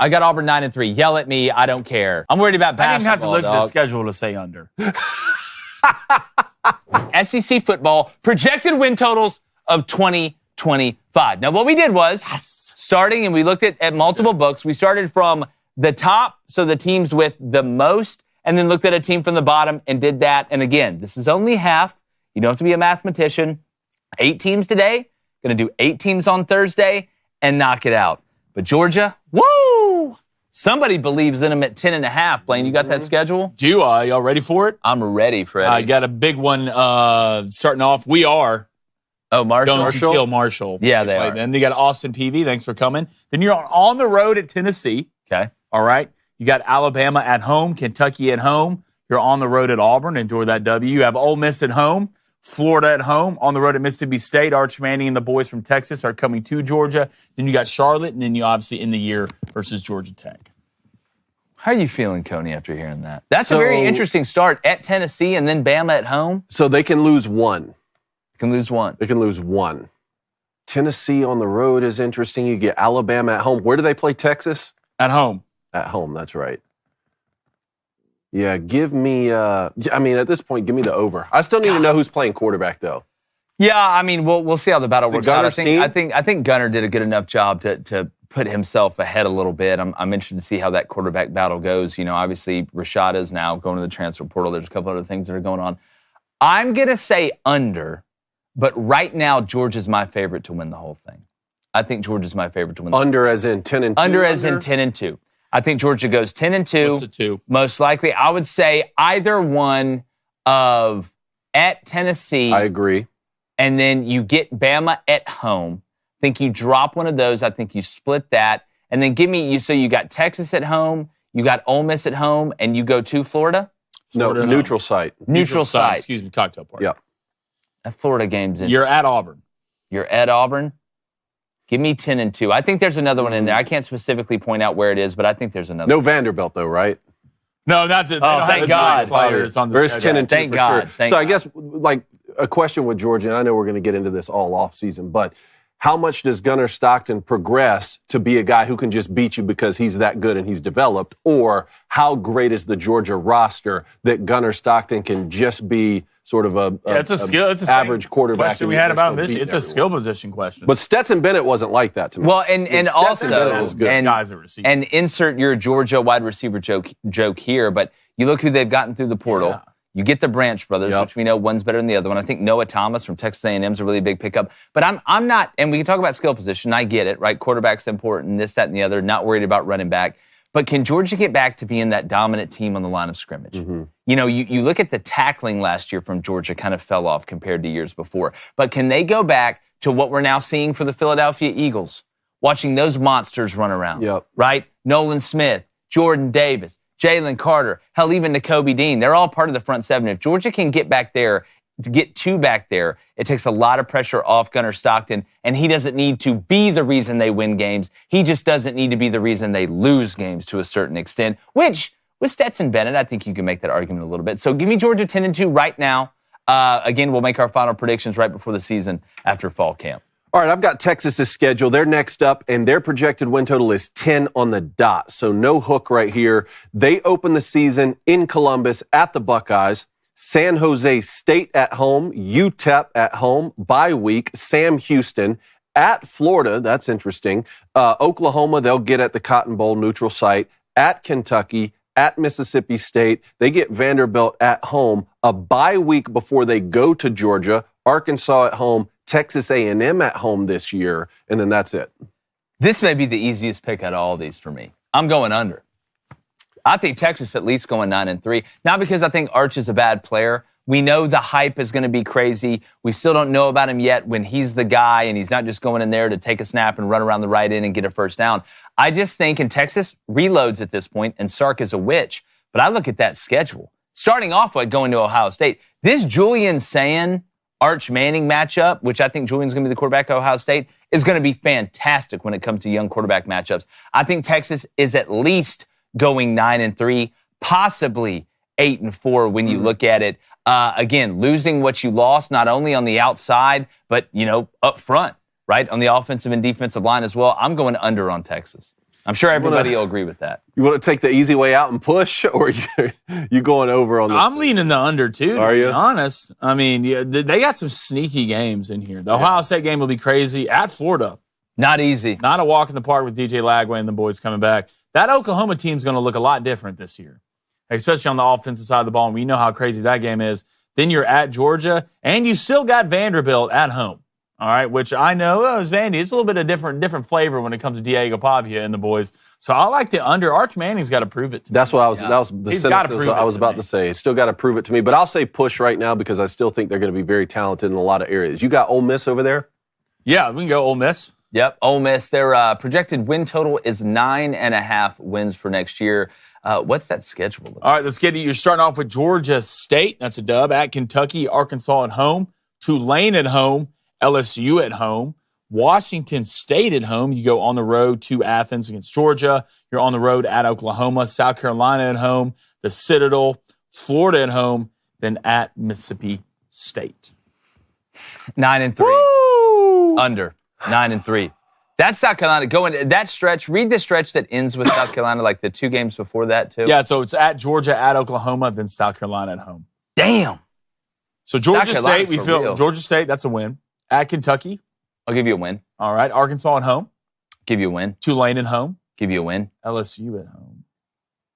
I got Auburn 9-3. Yell at me. I don't care. I'm worried about basketball. I didn't have to look at the schedule to say under. SEC football, projected win totals of 2025. Now, what we did was, starting, and we looked at multiple books. We started from the top, so the teams with the most, and then looked at a team from the bottom and did that. And again, this is only half. You don't have to be a mathematician. 8 teams today. Going to do 8 teams on Thursday and knock it out. But Georgia, woo! Somebody believes in them at 10.5. Blaine, you got that schedule? Do I? Y'all ready for it? I'm ready, Freddie. I got a big one starting off. We are Marshall. going to kill Marshall. Yeah, they are. Then you got Austin Peay. Thanks for coming. Then you're on the road at Tennessee. Okay. All right. You got Alabama at home, Kentucky at home. You're on the road at Auburn. Enjoy that W. You have Ole Miss at home, Florida at home, on the road at Mississippi State. Arch Manning and the boys from Texas are coming to Georgia. Then you got Charlotte, and then you obviously end the year versus Georgia Tech. How are you feeling, Coney, after hearing that? That's a very interesting start at Tennessee and then Bama at home. So they can lose one. They can lose one. Tennessee on the road is interesting. You get Alabama at home. Where do they play Texas? At home. At home, that's right. Yeah, give me, at this point, give me the over. I still need to know who's playing quarterback, though. Yeah, I mean, we'll see how the battle works out. I think Gunner did a good enough job to put himself ahead a little bit. I'm interested to see how that quarterback battle goes. You know, obviously, Rashad is now going to the transfer portal. There's a couple other things that are going on. I'm going to say under, but right now, Georgia's my favorite to win the whole thing. I think Georgia's my favorite to win the whole thing. Under as in 10-2? Under as in 10-2. I think Georgia goes 10-2. What's the 2? Most likely. I would say either one of at Tennessee. I agree. And then you get Bama at home. I think you drop one of those. I think you split that. And then so you got Texas at home, you got Ole Miss at home, and you go to Florida? No, neutral site. Neutral site. Excuse me, cocktail party. Yep. That Florida game's in. You're at Auburn. You're at Auburn. Give me 10-2. I think there's another one in there. I can't specifically point out where it is, but I think there's another. No Vanderbilt, though, right? No, not the. Thank God. Sliders on the There's schedule. 10-2 Thank for God. sure. So I guess, like, a question with Georgia, and I know we're going to get into this all off season, but how much does Gunnar Stockton progress to be a guy who can just beat you because he's that good and he's developed? Or how great is the Georgia roster that Gunnar Stockton can just be sort of it's a skill. It's a average quarterback? Question we had about this. It's a skill position question. But Stetson Bennett wasn't like that to me. Well, and also, was good. and insert your Georgia wide receiver joke here, but you look who they've gotten through the portal. Yeah. You get the Branch brothers, which we know one's better than the other one. I think Noah Thomas from Texas A&M is a really big pickup. But I'm not, and we can talk about skill position. I get it, right? Quarterback's important, this, that, and the other. Not worried about running back. But can Georgia get back to being that dominant team on the line of scrimmage? Mm-hmm. You know, you look at the tackling last year from Georgia kind of fell off compared to years before. But can they go back to what we're now seeing for the Philadelphia Eagles? Watching those monsters run around, right? Nolan Smith, Jordan Davis, Jalen Carter, hell, even Nakobe Dean. They're all part of the front seven. If Georgia can get back there, to get two back there, it takes a lot of pressure off Gunnar Stockton, and he doesn't need to be the reason they win games. He just doesn't need to be the reason they lose games to a certain extent, which, with Stetson Bennett, I think you can make that argument a little bit. So give me Georgia 10-2 right now. Again, we'll make our final predictions right before the season after fall camp. All right, I've got Texas's schedule. They're next up, and their projected win total is 10 on the dot. So no hook right here. They open the season in Columbus at the Buckeyes. San Jose State at home. UTEP at home. Bye week. Sam Houston at Florida. That's interesting. Oklahoma, they'll get at the Cotton Bowl neutral site. At Kentucky. At Mississippi State. They get Vanderbilt at home. A bye week before they go to Georgia. Arkansas at home. Texas A&M at home this year, and then that's it. This may be the easiest pick out of all these for me. I'm going under. I think Texas at least going 9-3. Not because I think Arch is a bad player. We know the hype is going to be crazy. We still don't know about him yet when he's the guy and he's not just going in there to take a snap and run around the right end and get a first down. I just think, and Texas reloads at this point, and Sark is a witch. But I look at that schedule. Starting off with going to Ohio State. This Julian Sand Arch Manning matchup, which I think Julian's going to be the quarterback of Ohio State, is going to be fantastic when it comes to young quarterback matchups. I think Texas is at least going 9-3, possibly 8-4 when you look at it. Again, losing what you lost, not only on the outside, but, up front, right? On the offensive and defensive line as well. I'm going under on Texas. I'm sure everybody will agree with that. You want to take the easy way out and push, or you going over on the? I'm leaning the under, too, to be honest. I mean, they got some sneaky games in here. The Ohio State game will be crazy at Florida. Not easy. Not a walk in the park with DJ Lagway and the boys coming back. That Oklahoma team's going to look a lot different this year, especially on the offensive side of the ball. And we know how crazy that game is. Then you're at Georgia, and you still got Vanderbilt at home. All right, which I know it's Vandy. It's a little bit of different flavor when it comes to Diego Pavia and the boys. So I like the under. Arch Manning's got to prove it to me. That's what I was. Yeah. That was the sentence I was about to say. He's still got to prove it to me. But I'll say push right now because I still think they're going to be very talented in a lot of areas. You got Ole Miss over there? Yeah, we can go Ole Miss. Yep, Ole Miss. Their projected win total is 9.5 wins for next year. What's that schedule? All right, let's get it. You're starting off with Georgia State. That's a dub. At Kentucky, Arkansas at home, Tulane at home, LSU at home, Washington State at home. You go on the road to Athens against Georgia. You're on the road at Oklahoma, South Carolina at home, the Citadel, Florida at home, then at Mississippi State. 9-3. Woo! Under 9-3. That's South Carolina going that stretch. Read the stretch that ends with South Carolina, like the 2 games before that too. Yeah, so it's at Georgia, at Oklahoma, then South Carolina at home. Damn. So Georgia State, we feel real. Georgia State, that's a win. At Kentucky, I'll give you a win. All right, Arkansas at home. Give you a win. Tulane at home. Give you a win. LSU at home.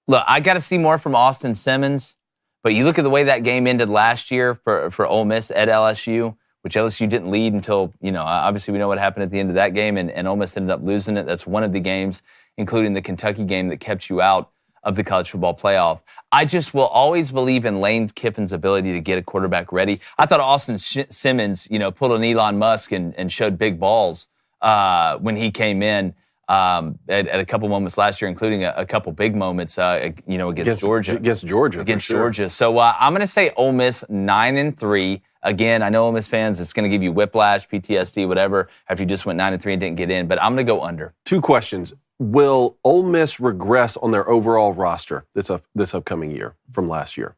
Look, I got to see more from Austin Simmons, but you look at the way that game ended last year for Ole Miss at LSU, which LSU didn't lead until, obviously we know what happened at the end of that game, and Ole Miss ended up losing it. That's one of the games, including the Kentucky game, that kept you out of the college football playoff. I just will always believe in Lane Kiffin's ability to get a quarterback ready. I thought Austin Simmons, pulled an Elon Musk and showed big balls when he came in at a couple moments last year, including a couple big moments, against Georgia. Against Georgia. So I'm going to say Ole Miss 9-3. Again, I know Ole Miss fans, it's going to give you whiplash, PTSD, whatever, after you just went 9-3 and didn't get in. But I'm going to go under. 2 questions. Will Ole Miss regress on their overall roster this upcoming year from last year?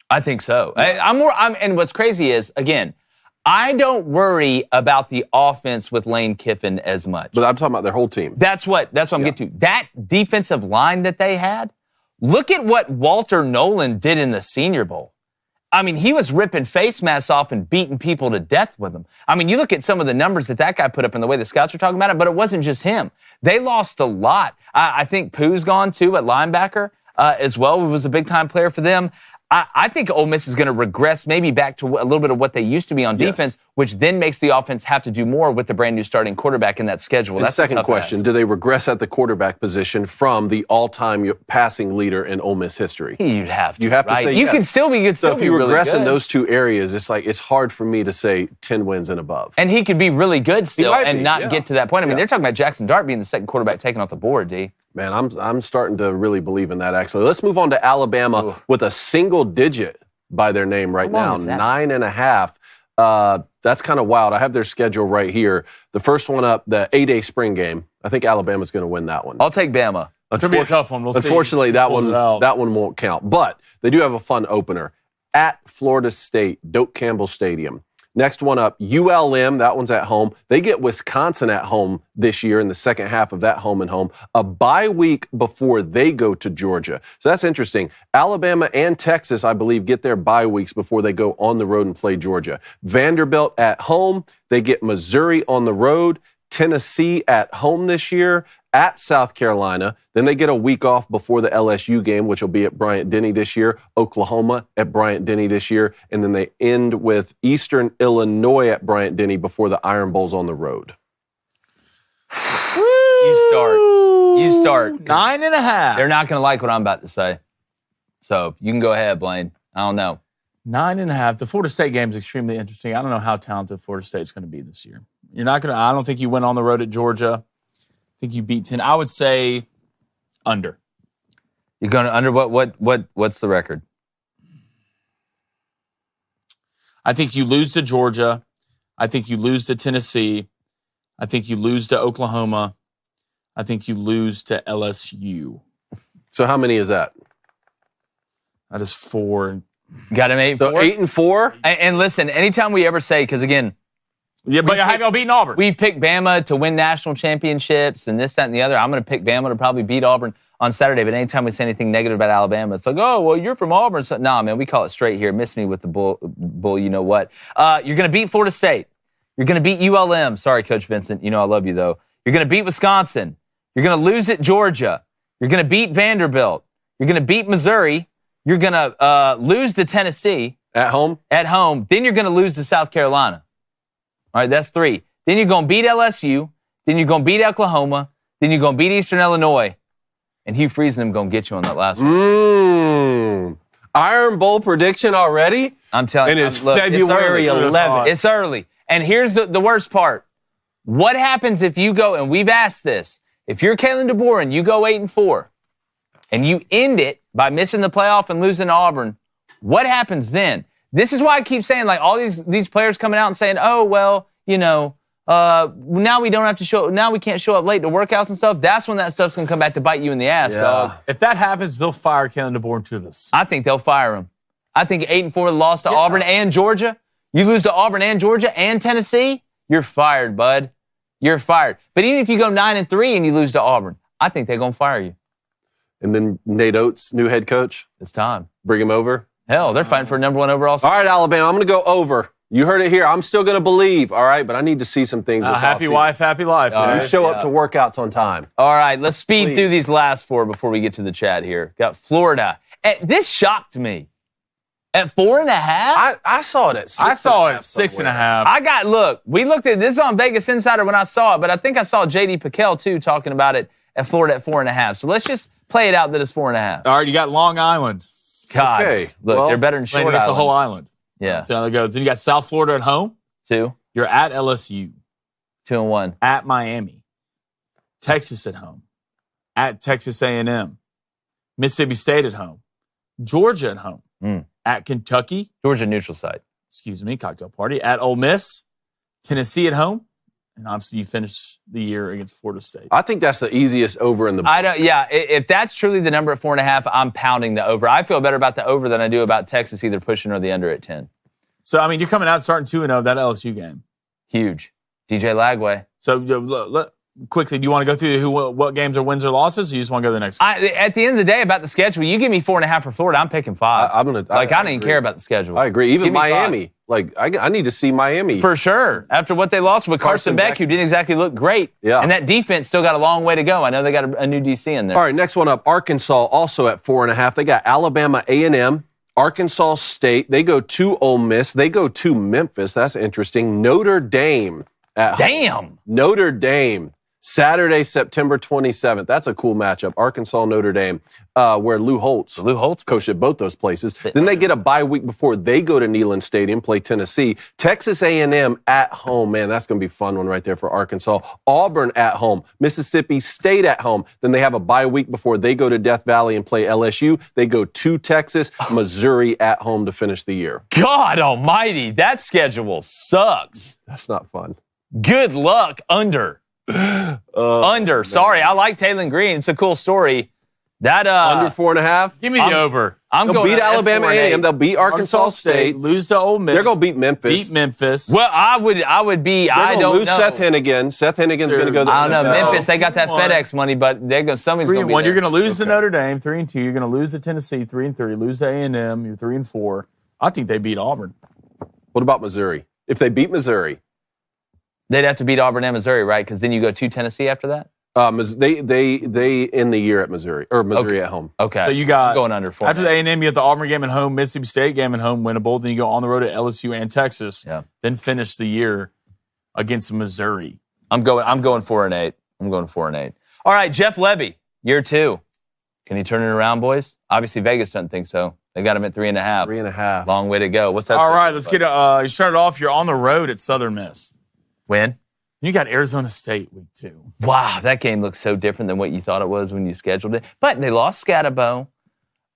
I think so. And what's crazy is, again, I don't worry about the offense with Lane Kiffin as much. But I'm talking about their whole team. That's what I'm getting to. That defensive line that they had, look at what Walter Nolan did in the Senior Bowl. I mean, he was ripping face masks off and beating people to death with them. I mean, you look at some of the numbers that guy put up and the way the scouts are talking about it, but it wasn't just him. They lost a lot. I think Pooh's gone, too, at linebacker as well. He was a big-time player for them. I think Ole Miss is going to regress maybe back to a little bit of what they used to be on defense, which then makes the offense have to do more with the brand-new starting quarterback in that schedule. That's the second question. Do they regress at the quarterback position from the all-time passing leader in Ole Miss history? You'd have to. You have to say yes. You can still be good. So if you regress in those 2 areas, it's hard for me to say 10 wins and above. And he could be really good still and not get to that point. I mean, they're talking about Jackson Dart being the second quarterback taken off the board, D. Man, I'm starting to really believe in that, actually. Let's move on to Alabama with a single digit by their name right now, 9.5. That's kind of wild. I have their schedule right here. The first one up, the 8A spring game. I think Alabama's going to win that one. I'll take Bama. It's going to be a tough one. Unfortunately, that one won't count. But they do have a fun opener at Florida State, Doak Campbell Stadium. Next one up, ULM. That one's at home. They get Wisconsin at home this year in the second half of that home and home. A bye week before they go to Georgia. So that's interesting. Alabama and Texas, I believe, get their bye weeks before they go on the road and play Georgia. Vanderbilt at home. They get Missouri on the road. Tennessee at home this year. At South Carolina. Then they get a week off before the LSU game, which will be at Bryant-Denny this year. Oklahoma at Bryant-Denny this year. And then they end with Eastern Illinois at Bryant-Denny before the Iron Bowl's on the road. You start. 9.5. They're not going to like what I'm about to say. So you can go ahead, Blaine. I don't know. 9.5. The Florida State game is extremely interesting. I don't know how talented Florida State's going to be this year. I don't think you went on the road at Georgia. I think you beat 10. I would say under. You're going to under what's the record? I think you lose to Georgia. I think you lose to Tennessee. I think you lose to Oklahoma. I think you lose to LSU. So how many is that? That is 4. Got him 8-4. So 8-4? And listen, anytime we ever say, because again, Yeah, but have y'all beaten Auburn? We've picked Bama to win national championships and this, that, and the other. I'm going to pick Bama to probably beat Auburn on Saturday. But anytime we say anything negative about Alabama, it's like, oh, well, you're from Auburn. So, nah, man, we call it straight here. Miss me with the bull, you know what. You're going to beat Florida State. You're going to beat ULM. Sorry, Coach Vincent. You know I love you, though. You're going to beat Wisconsin. You're going to lose at Georgia. You're going to beat Vanderbilt. You're going to beat Missouri. You're going to lose to Tennessee. At home? At home. Then you're going to lose to South Carolina. All right, that's 3. Then you're going to beat LSU. Then you're going to beat Oklahoma. Then you're going to beat Eastern Illinois. And Hugh Freeze and them going to get you on that last one. Iron Bowl prediction already? I'm telling you. And it's February 11th. It's early. And here's the worst part. What happens if you go, and we've asked this, if you're Kalen DeBoer and you go 8-4, and you end it by missing the playoff and losing to Auburn, what happens then? This is why I keep saying, like, all these players coming out and saying, oh, well, you know, now we don't have to show, now we can't show up late to workouts and stuff. That's when that stuff's going to come back to bite you in the ass, dog. If that happens, they'll fire Kalen DeBoer to this. I think they'll fire him. I think 8-4 loss to Auburn and Georgia. You lose to Auburn and Georgia and Tennessee, you're fired, bud. You're fired. But even if you go 9-3 and you lose to Auburn, I think they're going to fire you. And then Nate Oates, new head coach. It's time. Bring him over. Hell, they're fighting for a number 1 overall. All right, Alabama, I'm going to go over. You heard it here. I'm still going to believe, all right? But I need to see some things this happy offseason. wife, happy life. You show up to workouts on time. All right, let's speed through these last 4 before we get to the chat here. Got Florida. This shocked me. At 4.5? I saw it at 6. I saw it at 6.5. We looked at this on Vegas Insider when I saw it, but I think I saw J.D. Pickell, too, talking about it at Florida at 4.5. So let's just play it out that it's 4.5. All right, you got Long Island. God, okay. Look, they're better than Short Island. It's a whole island. Yeah. So how it goes. Then you got South Florida at home. 2. You're at LSU. 2-1. At Miami. Texas at home. At Texas A&M. Mississippi State at home. Georgia at home. At Kentucky. Georgia neutral site. Excuse me, cocktail party. At Ole Miss. Tennessee at home. And obviously you finish the year against Florida State. I think that's the easiest over in the book. If that's truly the number at 4.5, I'm pounding the over. I feel better about the over than I do about Texas either pushing or the under at 10. So, I mean, you're coming out starting 2-0 that LSU game. Huge. DJ Lagway. So, quickly, do you want to go through what games are wins or losses, or you just want to go to the next one? At the end of the day, about the schedule, you give me 4.5 for Florida, I'm picking 5. I don't even care about the schedule. I agree. Even Miami. I need to see Miami. For sure. After what they lost with Carson Beck, who didn't exactly look great. Yeah. And that defense still got a long way to go. I know they got a new DC in there. All right, next one up. Arkansas also at 4.5. They got Alabama A&M. Arkansas State. They go to Ole Miss. They go to Memphis. That's interesting. Notre Dame at home. Damn. Notre Dame. Saturday, September 27th. That's a cool matchup. Arkansas, Notre Dame, where Lou Holtz coached at both those places. Then they get a bye week before they go to Neyland Stadium, play Tennessee. Texas A&M at home. Man, that's going to be a fun one right there for Arkansas. Auburn at home. Mississippi State at home. Then they have a bye week before they go to Death Valley and play LSU. They go to Texas. Missouri at home to finish the year. God almighty, that schedule sucks. That's not fun. Good luck, under. Under. Sorry, I like Taylor Green. It's a cool story. That under 4.5. Give me the over. They'll beat Alabama A&M. They'll beat Arkansas State. Lose to Ole Miss. They're gonna beat Memphis. Well, I would be. I don't lose know. Seth Hennigan. Seth Hennigan's gonna go there. I don't know. Memphis. They got that FedEx money, but somebody's gonna be 3-1. there. You're gonna lose to Notre Dame 3-2. You're gonna lose to Tennessee 3-3. Lose to A&M. You're 3-4. I think they beat Auburn. What about Missouri? If they beat Missouri. They'd have to beat Auburn and Missouri, right? Because then you go to Tennessee after that? They end the year at Missouri, or Missouri at home. Okay. So you got, going under 4. After the A&M, you get the Auburn game at home, Mississippi State game at home, winnable. Then you go on the road at LSU and Texas. Yeah. Then finish the year against Missouri. I'm going 4-8. I'm going 4-8. All right, Jeff Levy, year 2. Can he turn it around, boys? Obviously, Vegas doesn't think so. They got him at 3.5. 3.5. Long way to go. What's that? All right, let's get you started off. You're on the road at Southern Miss. Win. You got Arizona State week 2. Wow, that game looks so different than what you thought it was when you scheduled it. But they lost Scatterbo.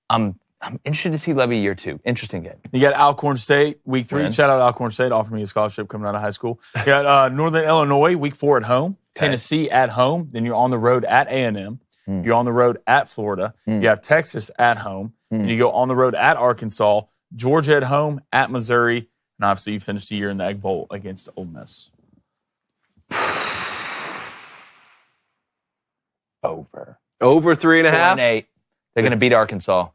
I'm interested to see Levy year 2. Interesting game. You got Alcorn State week 3. Win. Shout out to Alcorn State, offered me a scholarship coming out of high school. You got Northern Illinois week 4 at home. Okay. Tennessee at home. Then you're on the road at A&M. You're on the road at Florida. You have Texas at home. And you go on the road at Arkansas. Georgia at home, at Missouri. And obviously you finish the year in the Egg Bowl against Ole Miss. Over. Over 3.5? 4-8. They're going to beat Arkansas.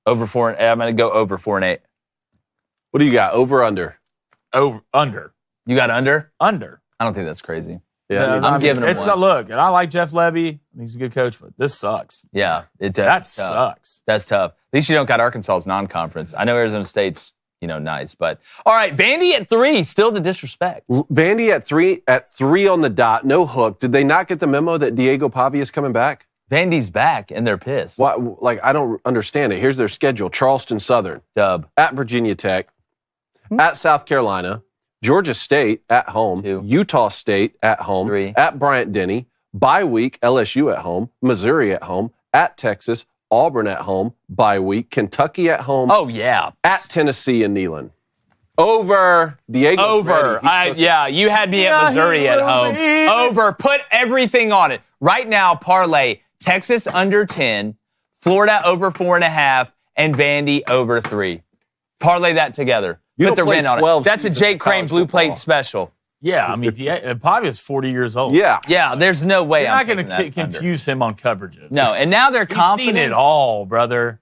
Over 4. I'm going to go over 4-8. What do you got? Over, under? Over, under. You got under? Under. I don't think that's crazy. Yeah, I'm giving him one. Look, and I like Jeff Levy. He's a good coach, but this sucks. Yeah, that sucks. That's tough. At least you don't got Arkansas's non-conference. I know Arizona State's, nice, but all right, Vandy at 3, still the disrespect. Vandy at 3 on the dot, no hook. Did they not get the memo that Diego Pavia is coming back? Vandy's back, and they're pissed. Why, I don't understand it. Here's their schedule: Charleston Southern, dub, at Virginia Tech, at South Carolina, Georgia State at home, 2, Utah State at home, 3, at Bryant-Denny, bye week, LSU at home, Missouri at home, at Texas, Auburn at home, bye week, Kentucky at home. Oh, yeah. At Tennessee and Neyland. Over. Diego. Over. You had me at Missouri at home. Over. Put everything on it. Right now, parlay Texas under 10, Florida over 4.5, and Vandy over 3. Parlay that together. Put the win on it. That's a Jake Crain Blue Plate special. Yeah, I mean, Pavia's 40 years old. Yeah. Yeah, there's no way You're not going to confuse him on coverages. No, and now they're confident. He's seen it all, brother.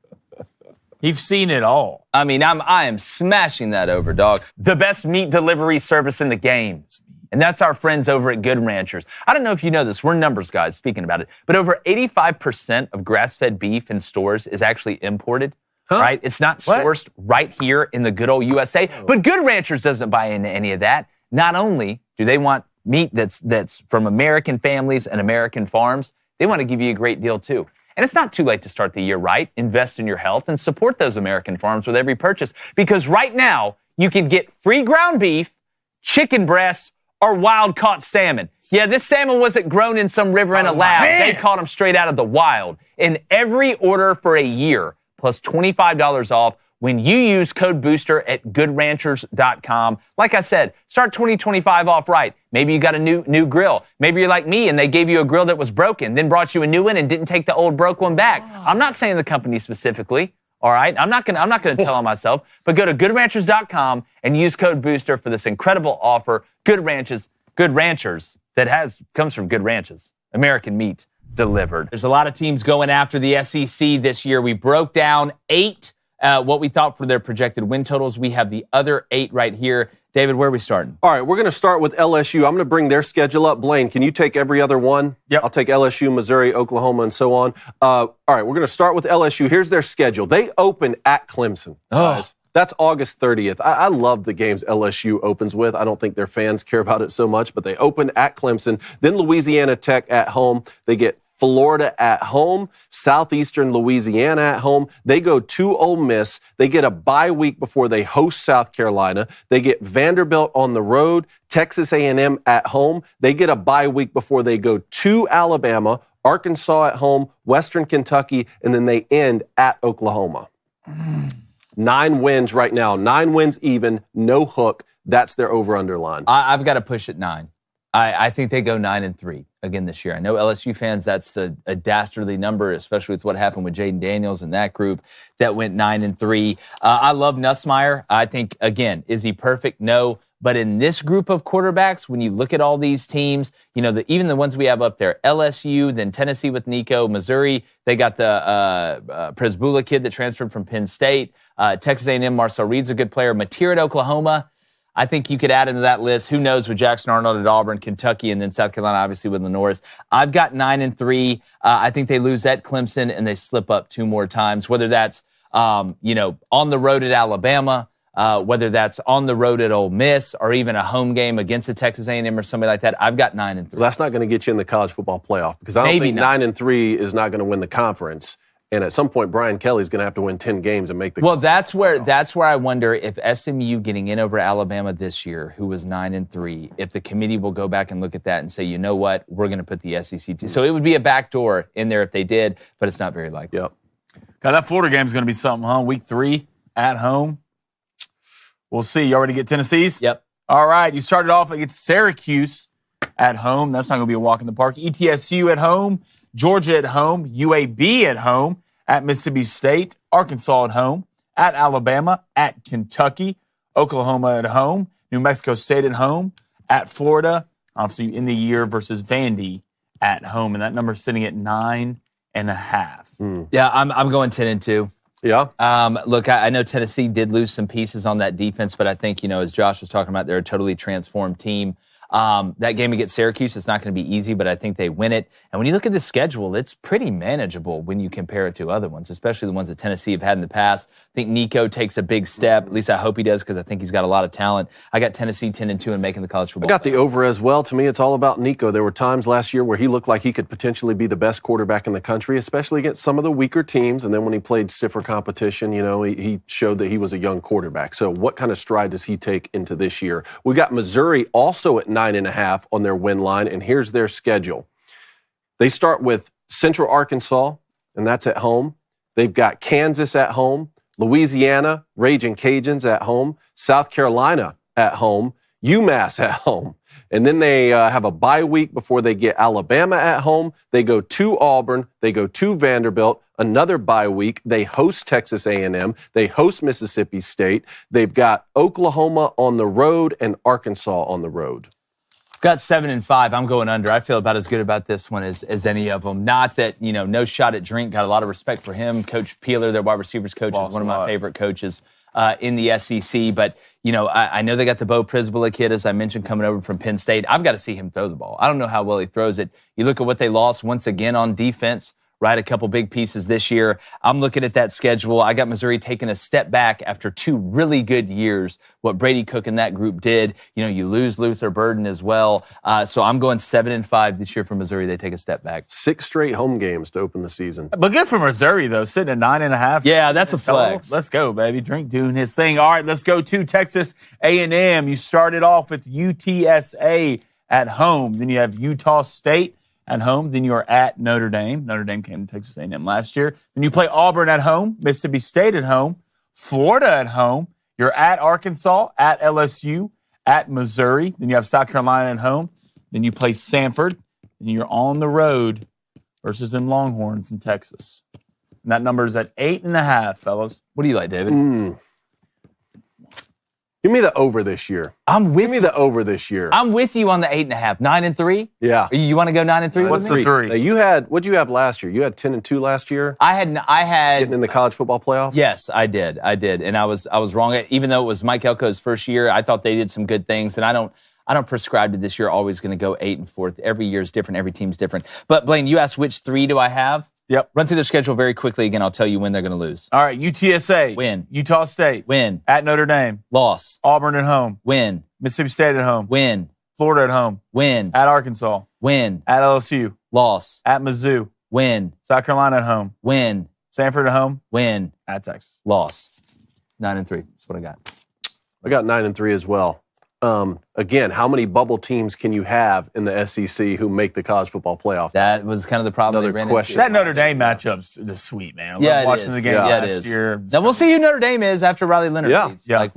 You've seen it all. I mean, I am smashing that over, dog. The best meat delivery service in the game. And that's our friends over at Good Ranchers. I don't know if you know this. We're numbers guys speaking about it. But over 85% of grass-fed beef in stores is actually imported. Huh? Right? It's not sourced right here in the good old USA. But Good Ranchers doesn't buy into any of that. Not only do they want meat that's from American families and American farms, they want to give you a great deal too. And it's not too late to start the year right. Invest in your health and support those American farms with every purchase. Because right now, you can get free ground beef, chicken breasts, or wild-caught salmon. Yeah, this salmon wasn't grown in some river in a lab. They caught them straight out of the wild. In every order for a year, plus $25 off when you use code BOOSTER at goodranchers.com. Like I said, start 2025 off right. Maybe you got a new grill. Maybe you're like me and they gave you a grill that was broken, then brought you a new one and didn't take the old broke one back. I'm not saying the company specifically. All right, I'm not gonna tell on myself, but go to goodranchers.com and use code BOOSTER for this incredible offer. Good Ranchers that comes from Good Ranches, American meat delivered. There's a lot of teams going after the SEC this year. We broke down 8, what we thought for their projected win totals. We have the other 8 right here. David, where are we starting? All right, we're going to start with LSU. I'm going to bring their schedule up. Blaine, can you take every other one? Yep. I'll take LSU, Missouri, Oklahoma, and so on. All right, we're going to start with LSU. Here's their schedule. They open at Clemson. Guys. That's August 30th. I love the games LSU opens with. I don't think their fans care about it so much, but they open at Clemson. Then Louisiana Tech at home. They get Florida at home, Southeastern Louisiana at home. They go to Ole Miss. They get a bye week before they host South Carolina. They get Vanderbilt on the road, Texas A&M at home. They get a bye week before they go to Alabama, Arkansas at home, Western Kentucky, and then they end at Oklahoma. 9 wins right now. 9 wins even, no hook. That's their over-under line. I've got to push at 9. I think they go 9-3 again this year. I know LSU fans, that's a dastardly number, especially with what happened with Jaden Daniels and that group that went 9-3. I love Nussmeier. I think, again, is he perfect? No. But in this group of quarterbacks, when you look at all these teams, even the ones we have up there, LSU, then Tennessee with Nico, Missouri, they got the Presbula kid that transferred from Penn State. Texas A&M, Marcel Reed's a good player. Mateer at Oklahoma, I think you could add into that list. Who knows with Jackson Arnold at Auburn, Kentucky, and then South Carolina, obviously, with Lenoris. I've got 9-3. I think they lose at Clemson and they slip up 2 more times, whether that's, on the road at Alabama, whether that's on the road at Ole Miss, or even a home game against the Texas A&M or somebody like that. I've got 9-3. Well, that's not going to get you in the college football playoff because I don't think 9-3 is not going to win the conference. And at some point, Brian Kelly's going to have to win 10 games and make the. Well, that's where I wonder if SMU getting in over Alabama this year, who was 9-3, if the committee will go back and look at that and say, you know what, we're going to put the SEC team. So it would be a backdoor in there if they did, but it's not very likely. Yep. God, that Florida game is going to be something, huh? Week 3 at home. We'll see. You already get Tennessee's? Yep. All right. You started off against Syracuse at home. That's not going to be a walk in the park. ETSU at home. Georgia at home, UAB at home, at Mississippi State, Arkansas at home, at Alabama, at Kentucky, Oklahoma at home, New Mexico State at home, at Florida, obviously, in the year versus Vandy at home, and that number is sitting at 9.5. Yeah, I'm going 10-2. Yeah. Look, I know Tennessee did lose some pieces on that defense, but I think, as Josh was talking about, they're a totally transformed team. That game against Syracuse, it's not going to be easy, but I think they win it. And when you look at the schedule, it's pretty manageable when you compare it to other ones, especially the ones that Tennessee have had in the past. I think Nico takes a big step. At least I hope he does, because I think he's got a lot of talent. I got Tennessee 10-2 and making the college football. I got the over as well. To me, it's all about Nico. There were times last year where he looked like he could potentially be the best quarterback in the country, especially against some of the weaker teams. And then when he played stiffer competition, he showed that he was a young quarterback. So what kind of stride does he take into this year? We got Missouri also at 9.5 on their win line, and here's their schedule. They start with Central Arkansas, and that's at home. They've got Kansas at home, Louisiana, Raging Cajuns at home, South Carolina at home, UMass at home. And then they have a bye week before they get Alabama at home. They go to Auburn. They go to Vanderbilt. Another bye week. They host Texas A&M. They host Mississippi State. They've got Oklahoma on the road and Arkansas on the road. Got 7-5. I'm going under. I feel about as good about this one as any of them. Not that, no shot at Drink. Got a lot of respect for him. Coach Peeler, their wide receivers coach, is one of my favorite coaches in the SEC. But, I know they got the Bo Prisbilla kid, as I mentioned, coming over from Penn State. I've got to see him throw the ball. I don't know how well he throws it. You look at what they lost once again on defense. Right, a couple big pieces this year. I'm looking at that schedule. I got Missouri taking a step back after 2 really good years. What Brady Cook and that group did, you lose Luther Burden as well. So I'm going 7-5 this year for Missouri. They take a step back. 6 straight home games to open the season. But good for Missouri, though, sitting at 9.5. Yeah, that's a flex. Let's go, baby. Drink doing his thing. All right, let's go to Texas A&M. You started off with UTSA at home. Then you have Utah State at home. Then you're at Notre Dame. Notre Dame came to Texas A&M last year. Then you play Auburn at home, Mississippi State at home, Florida at home. You're at Arkansas, at LSU, at Missouri. Then you have South Carolina at home. Then you play Samford. And you're on the road versus them Longhorns in Texas. And that number is at 8.5, fellas. What do you like, David? Give me the over this year. Give me the over this year. I'm with you on the 8.5. 9-3? Yeah. You want to go 9-3? What's the 3? Now what'd you have last year? You had 10-2 last year? I had getting in the college football playoff? Yes, I did. And I was wrong. Even though it was Mike Elko's first year, I thought they did some good things. And I don't prescribe to this year always going to go 8-4. Every year is different. Every team's different. But Blaine, you asked which 3 do I have? Yep. Run through their schedule very quickly again. I'll tell you when they're going to lose. All right, UTSA. Win. Utah State. Win. At Notre Dame. Loss. Auburn at home. Win. Mississippi State at home. Win. Florida at home. Win. At Arkansas. Win. At LSU. Loss. At Mizzou. Win. South Carolina at home. Win. Samford at home. Win. At Texas. Loss. 9-3. That's what I got. I got 9-3 as well. Again, how many bubble teams can you have in the SEC who make the college football playoff? That was kind of the problem. Another question. That Notre Dame matchup's the sweet, man. I love watching the game last year. Now we'll see who Notre Dame is after Riley Leonard leaves. Yeah.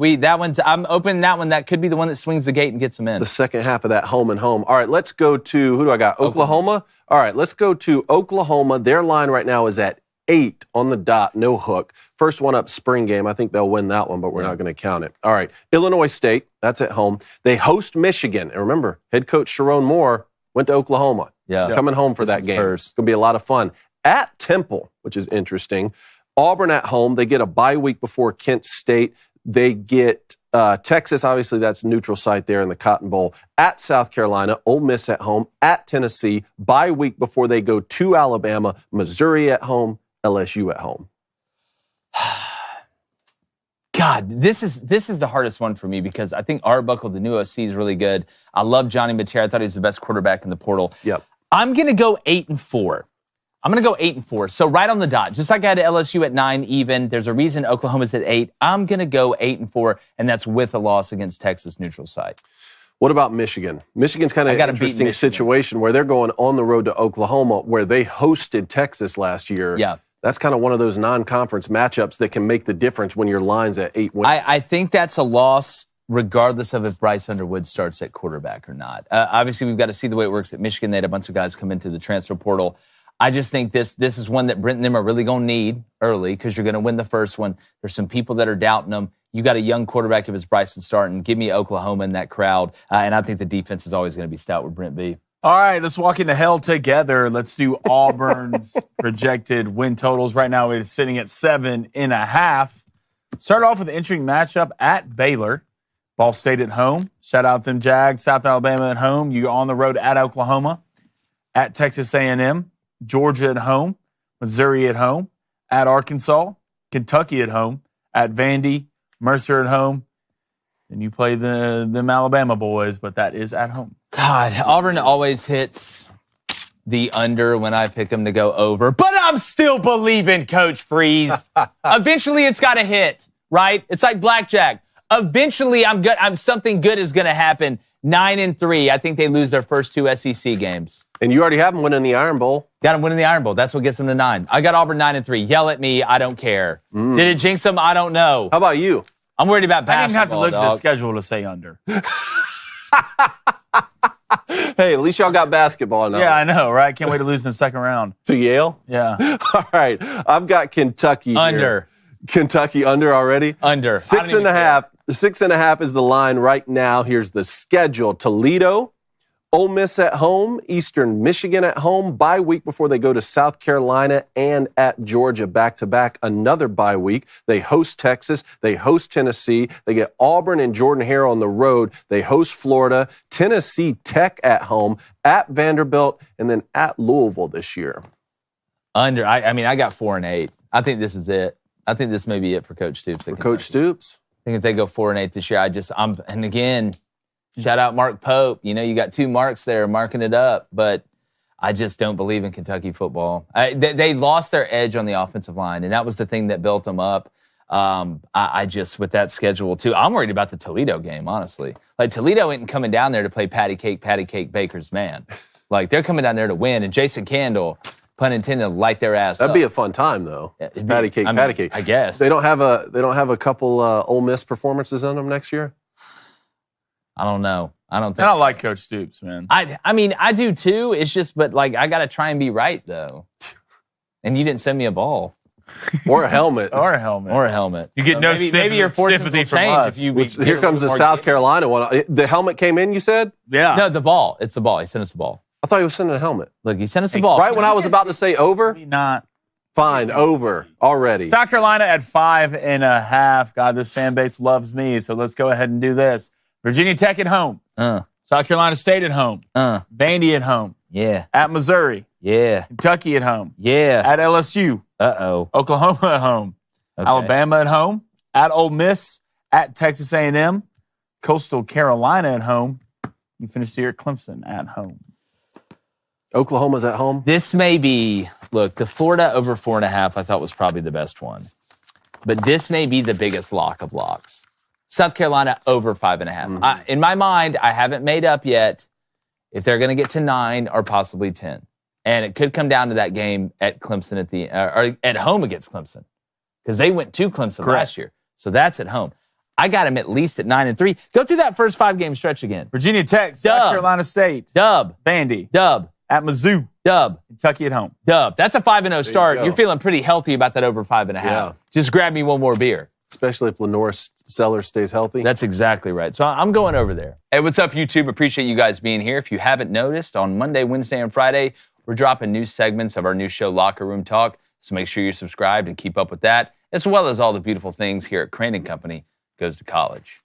I'm opening that one. That could be the one that swings the gate and gets them in. The second half of that home and home. All right, let's go to, who do I got? Oklahoma? All right, let's go to Oklahoma. Their line right now is at 8 on the dot, no hook. First one up, spring game. I think they'll win that one, but we're not going to count it. All right, Illinois State, that's at home. They host Michigan. And remember, head coach Sharon Moore went to Oklahoma. Yeah. Coming home for that game. It's going to be a lot of fun. At Temple, which is interesting. Auburn at home. They get a bye week before Kent State. They get Texas, obviously that's neutral site there in the Cotton Bowl. At South Carolina, Ole Miss at home. At Tennessee, bye week before they go to Alabama. Missouri at home. LSU at home. God, this is the hardest one for me because I think Arbuckle, the new OC, is really good. I love Johnny Mateer. I thought he was the best quarterback in the portal. Yep. I'm going to go 8-4. I'm going to go 8-4. So right on the dot. Just like I had LSU at 9 even. There's a reason Oklahoma's at 8. I'm going to go 8-4, and that's with a loss against Texas neutral site. What about Michigan? Michigan's kind of an interesting situation where they're going on the road to Oklahoma where they hosted Texas last year. Yeah. That's kind of one of those non-conference matchups that can make the difference when your line's at 8 wins. I think that's a loss regardless of if Bryce Underwood starts at quarterback or not. Obviously, we've got to see the way it works at Michigan. They had a bunch of guys come into the transfer portal. I just think this is one that Brent and them are really going to need early because you're going to win the first one. There's some people that are doubting them. You got a young quarterback if it's Bryson starting. Give me Oklahoma in that crowd. And I think the defense is always going to be stout with Brent B. All right, let's walk into hell together. Let's do Auburn's projected win totals. Right now it's sitting at 7.5. Start off with the interesting matchup at Baylor. Ball State at home. Shout out them Jags. South Alabama at home. You're on the road at Oklahoma. At Texas A&M. Georgia at home. Missouri at home. At Arkansas. Kentucky at home. At Vandy. Mercer at home. And you play them Alabama boys, but that is at home. God, Auburn always hits the under when I pick them to go over. But I'm still believing, Coach Freeze. Eventually it's got to hit, right? It's like blackjack. Eventually something good is going to happen. 9-3. I think they lose their first 2 SEC games. And you already have them winning the Iron Bowl. Got them winning the Iron Bowl. That's what gets them to 9. I got Auburn 9-3. Yell at me. I don't care. Did it jinx them? I don't know. How about you? I'm worried about basketball. I didn't have to look at the schedule to say under. Hey, at least y'all got basketball now. Yeah, I know, right? Can't wait to lose in the second round. To Yale? Yeah. All right. I've got Kentucky Under. Here. Kentucky under already? Under. 6.5. 6.5 is the line right now. Here's the schedule. Toledo, Ole Miss at home, Eastern Michigan at home, bye week before they go to South Carolina and at Georgia back-to-back, another bye week. They host Texas. They host Tennessee. They get Auburn and Jordan-Hare on the road. They host Florida, Tennessee Tech at home, at Vanderbilt, and then at Louisville this year. Under. I got 4-8. I think this is it. I think this may be it for Coach Stoops. For Coach Stoops? I think if they go 4-8 this year, and again, shout out Mark Pope. You know, you got 2 Marks there marking it up, but I just don't believe in Kentucky football. They lost their edge on the offensive line, and that was the thing that built them up. I just, with that schedule too, I'm worried about the Toledo game, honestly. Like, Toledo ain't coming down there to play patty cake, Baker's man. Like, they're coming down there to win, and Jason Candle, pun intended, light their ass That'd up. be a fun time, though. Patty cake. I guess. They don't have a couple Ole Miss performances on them next year? I don't know. I don't like Coach Stoops, man. I do too. It's just, but like, I got to try and be right, though. And you didn't send me a ball. Or a helmet. Or a helmet. You get so no maybe your fortunes will from change us. if you. Here comes the South Carolina one. The helmet came in, you said? Yeah. No, the ball. It's the ball. He sent us a ball. I thought he was sending a helmet. Look, he sent us a ball. Right when I was about to say over? Maybe not. Fine, over already. South Carolina at 5.5. God, this fan base loves me, so let's go ahead and do this. Virginia Tech at home. South Carolina State at home. Vandy at home. Yeah. At Missouri. Yeah. Kentucky at home. Yeah. At LSU. Uh-oh. Oklahoma at home. Okay. Alabama at home. At Ole Miss. At Texas A&M. Coastal Carolina at home. You finish the year at Clemson at home. Oklahoma's at home. This may be, look, the Florida over 4.5 I thought was probably the best one. But this may be the biggest lock of locks. South Carolina over 5.5. In my mind, I haven't made up yet if they're going to get to 9 or possibly 10. And it could come down to that game at Clemson or at home against Clemson. Because they went to Clemson last year. So that's at home. I got them at least at 9-3. Go through that first 5-game stretch again. Virginia Tech, South Carolina State. Dub. Vandy. Dub. At Mizzou. Dub. Kentucky at home. Dub. That's a 5-0 start. you go. You're feeling pretty healthy about that over 5.5. Yeah. Just grab me one more beer. Especially if Lenore Sellers stays healthy. That's exactly right. So I'm going over there. Hey, what's up, YouTube? Appreciate you guys being here. If you haven't noticed, on Monday, Wednesday, and Friday, we're dropping new segments of our new show, Locker Room Talk. So make sure you're subscribed and keep up with that, as well as all the beautiful things here at Crain & Company Goes to College.